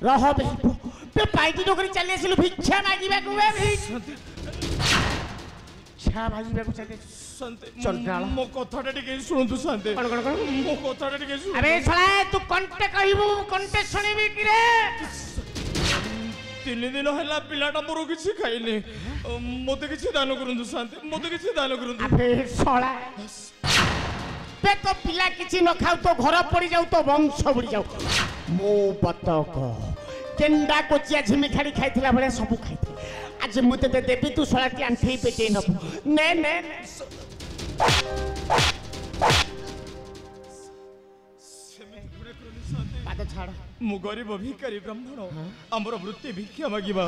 रह बे पाइटी नौकरी चली आसिलु भिक्षा मागिबा को बे भिक्षा मागिबा को चले शांति चंडाल मो कथाटा टिके सुनतु शांति कोन मो कथाटा टिके सुन अबे साला तू कंटे कहबू कंटे सुनिबी कि रे 3 दिन हला पिलाटा मोर किछि खाइले मोते किछि दान करंतु शांति मोते किछि दान करंतु अबे साला बे तो पिला किछि न खाऊ तो घर पड़ी जाऊ तो वंश बुड़ी जाऊ मो बतक केंडा कोचिया झिमी खाड़ी खाइथिला बळे सब खाइथि आज मुते दे देबी तू सळाटी आंठी पेटे न ने ने पाद छाड़ मु गरीब भिखारी ब्राह्मण हमर वृत्ति भिक्षा मागिबा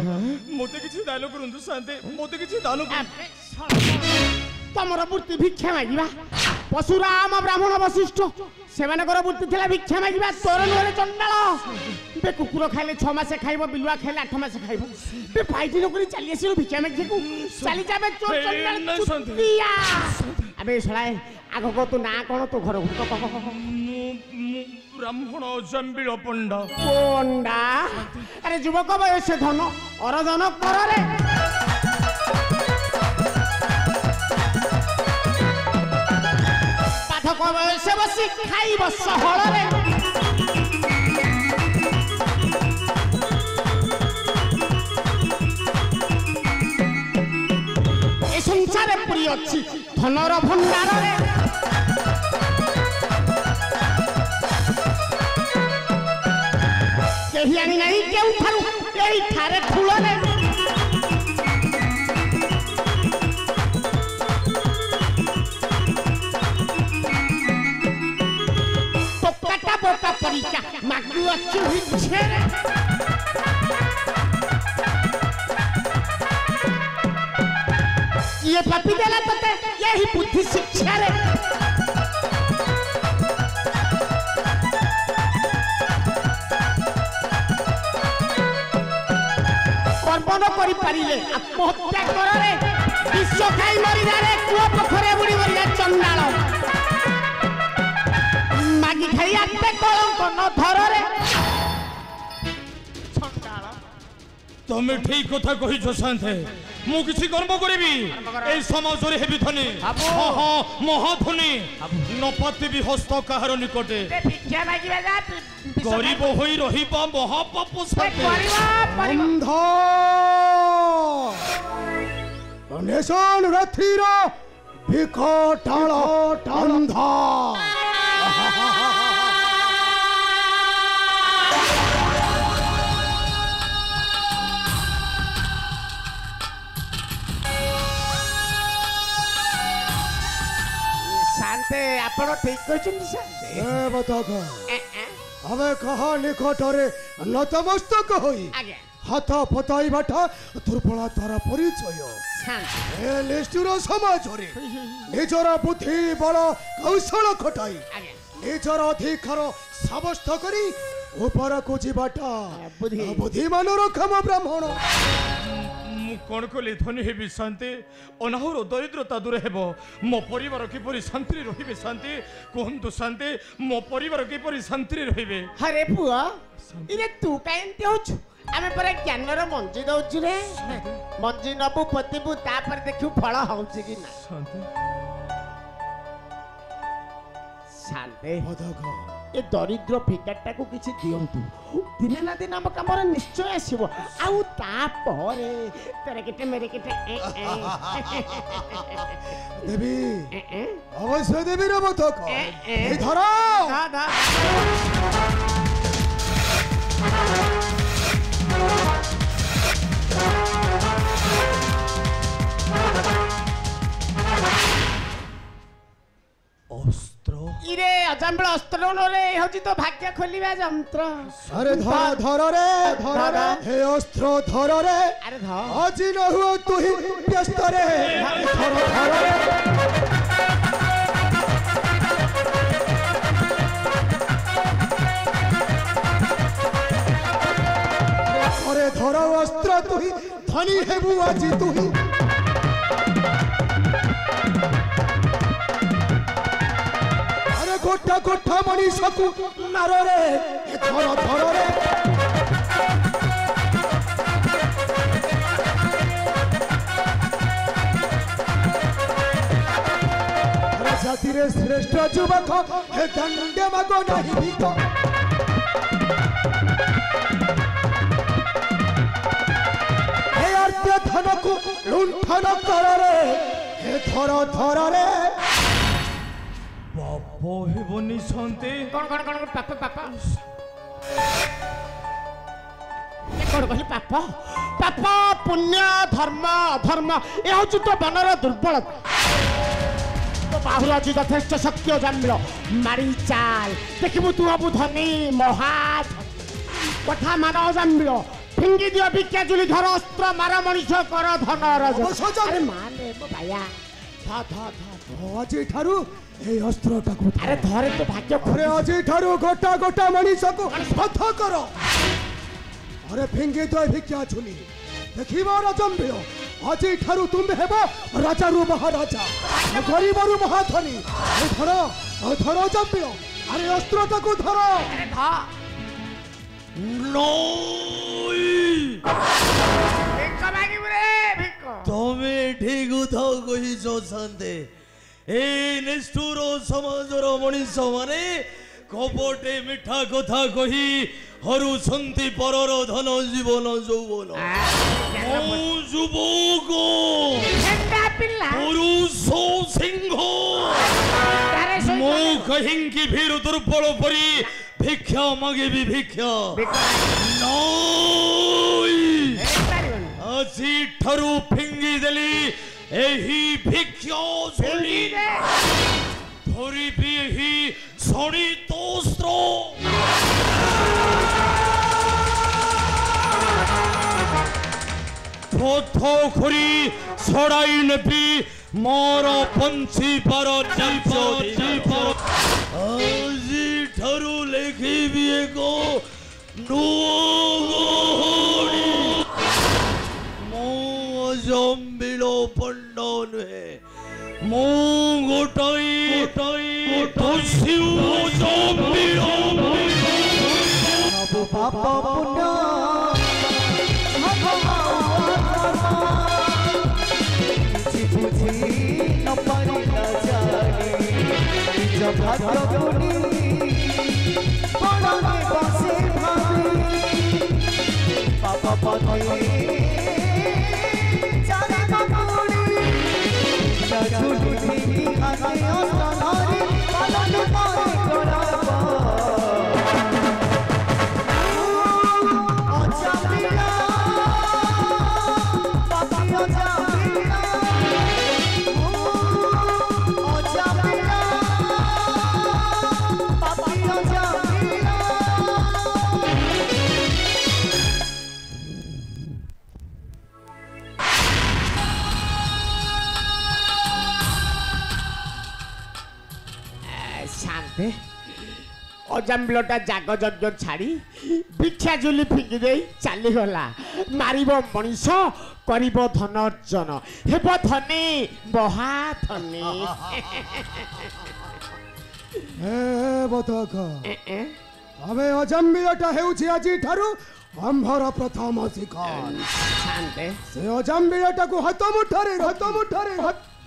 मोते किछि दान करंतु शांति मोते किछि दान तमर वृत्ति भिक्षा मागिबा परशुराम ब्राह्मण वशिष्ठ सेमानकर वृत्ति थिला भिक्षा मागिबा तोर नोरे चंडाल बे कुकुर खाइले 6 मास खाइबो बिलुआ खाइले 8 मास खाइबो बे पाइटी नौकरी चली आसिलु भिक्षा मागिकू चली जाबे चोर चंडाल चुतिया अबे सळाए आगो को तू ना कोन तू घर ब्राह्मण जंबिल पंडा पंडा अरे युवक बयस धन अरधन कर रे पाठक बयस बसी खाइब सहल रे ए संसार पुरी अछि धनर भंडार रे केही आनी नहीं केउ थारु एही थारे फूल रे टोकाटा बोका परिका मागु अच्छु हिछे रे ये पापी देला तते यही बुद्धि शिक्षा रे कर्म न करि पारिले आत्महत्या कर रे विश्व खाई मरि जा रे कुआ पोखरे बुड़ी मरि जा चंडाल मागी खाई आते कलंक न धर रे चंडाल तमे ठीक कथा कहि छ शांति मु किछि कर्म करिबी ए समाज रे हेबी धनी हां हां महाधनी नपति भी हस्त काहर निकटे भिक्षा मागिबा जा गरीब होई रहिबा महापाप साथे अंध गणेशन रथिर भिकटाळ अंध शांते आपण ठीक कहछन शांते ए बतक हमें कहा निकटरे नतमस्तक होई आगे हाथ पताई बाटा दुर्बला तारा परिचय शांति ए लेष्टुर समाज रे निजर बुद्धि बल कौशल खटाई आगे निजर अधिकार साब्यस्त करी ऊपर को जीवाटा बुद्धि बुद्धिमान क्षम ब्राह्मण कौन कले धनी हेबी शांति अनाहुर दरिद्रता दूर हेबो मो परिवार किपरि शांति रहिबे शांति कहंतु शांति मो परिवार किपरि शांति रहिबे अरे पुआ इरे तू कायंती होछु आमे पर ज्ञानर मंजी दउछु रे मंजी नबु पतिबु तापर देखु फल होउछि कि ना शांति शांति बदक ए दरिद्र फिकाटा को किछि दियंतु दिने ना दिन हम कमर निश्चय आसीबो आउ तापरे तेरे केटे मेरे केटे देवी अवश्य देवी रे बदक ए धरा दा दा अस्त्र इरे अजंबल अस्त्र रे होची तो भाग्य खोलिबा यंत्र अरे धर रे हे अस्त्र धर रे अरे ध आज न हुआ तू ही व्यस्त रे धर रे अरे धर अस्त्र तू ही धनी हेबु आज तू ही ଗୋଟା ଗୋଟା ମଣିଷକୁ ମାରରେ ଧର ଧରରେ ଜାତିରେ ଶ୍ରେଷ୍ଠ ଯୁବକ ହେ ଦଣ୍ଡେ ମାଗ ନାହିଁ ଭିକ ହେ ଆର୍ତ୍ୟ ଧନକୁ ଲୁଣ୍ଠନ କରରେ ହେ ଧର ଧରରେ ପାପ ହେବନି ଶାନ୍ତି କଣ ପାପ ପାପ କଣ କହିଲି ପାପ ପାପ ପୁଣ୍ୟ ଧର୍ମ ଅଧର୍ମ ଏ ହଉଛି ତ ବନର ଦୁର୍ବଳତା তো বাহুর আছে যথেষ্ট শক্তি অজামিল মারি চাল দেখিবু তু হবু ধনী মহাধ কথা মান অজামিল ফিঙ্গি দিও ভিক্ষা জুলি ধর অস্ত্র মার মଣିষ কর ধন রজ আরে মানে ভাইয়া ধ ধ ধ ଆଜିଠାରୁ এই ଅସ୍ତ୍ରଟାକୁ আরে ধরে তো ভাগ্য ଆରେ ଆଜିଠାରୁ ଗୋଟା ଗୋଟା ମଣିଷକୁ ବଧ କର ଆରେ ଫିଙ୍ଗି ଦିଅ ଭିକ୍ଷା ଝୁଲି ଦେଖିବ ରଜମ୍ବିଳ ଆଜିଠାରୁ ତୁମେ ହେବ ରାଜାରୁ ମହାରାଜା ଗରିବରୁ ମହାଧନୀ ଧର ଧର ଜମ୍ବିଳ ଆରେ ଅସ୍ତ୍ରଟାକୁ ଧର ତମେ ଠିକ କଥା କହିଛ ଶାନ୍ତେ এই নিষ্ঠুর সমাজর মଣିଷ মানে কপটে মিঠা কথা কহি হরুছন্তি পরর ধন জীবন যৌবন মো যুবক পুরুষ সিংহ মো কহিঙ্কি ভীর দুর্বল পরি ভিক্ষা মাগিবি ভিক্ষা নই আজি ঠারু ফিঙ্গি দেলি ଏହି ଭିକ୍ଷା ଶୁଣି ଧରିବି ଏହି ଶଣିତ ଅସ୍ତ୍ର କ୍ରୋଧ କରି ଛଡ଼ାଇ ନେବି ମୋର ବଞ୍ଚିବାର ଆଜିଠାରୁ ଲେଖିବି ଏକ ନୂଆ ଜମ୍ବିଳ ପଣ୍ଡ ନୁହେଁ ମୁଁ ଗୋଟାଇ ଜମ୍ବିଳ ସବୁ ପାପ ପୁଣ୍ୟ କିଛି ବୁଝି ନ ପାରିଲା ଜାଣି ନିଜ ଭାଗ୍ୟକୁ ପଡ଼ରେ ବସି ଭାବି ପାପ ପଥେ অজামিলটা জাগ যজ্ঞ ছাড়ি ভিক্ষা ঝুলি ফিঙ্গি দেই চালিগলা মারিব মଣିষ করিব ধন অর্জন হেব ধনী মহাধনী ବତକ ଆମେ ଅଜାମ୍ବିଳଟା ହେଉଛି ଆଜିଠାରୁ ଆମ୍ଭର ପ୍ରଥମ ଶିକାର ସେ ଅଜାମ୍ବିଳଟାକୁ ହାତ ମୁଠାରେ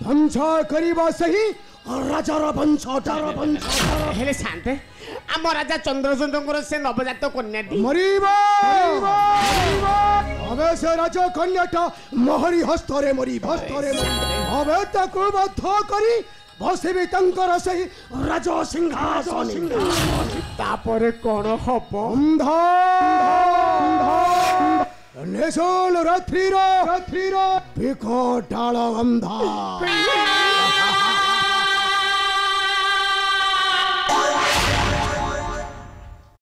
ଧ୍ୱଂସ କରିବା ସେହି ରାଜାର ବଂଶଧର ହେଲେ ଶାନ୍ତେ ଆମ ରାଜା ଚନ୍ଦ୍ରଚୂଡଙ୍କର ସେ ନବଜାତ କନ୍ୟାଟି ମରିବ ଏବେ ସେ ରାଜ କନ୍ୟାଟା ମହରି ହସ୍ତରେ ମରିବ ଏବେ ତାକୁ ବଦ୍ଧ କରି ବସିବି ତାଙ୍କର ସେହି ରାଜ ସିଂହାସନ ତାପରେ କଣ ହବ ନିଶୁଲ ରାତ୍ରିର ବିକଟାଳ ଅନ୍ଧାର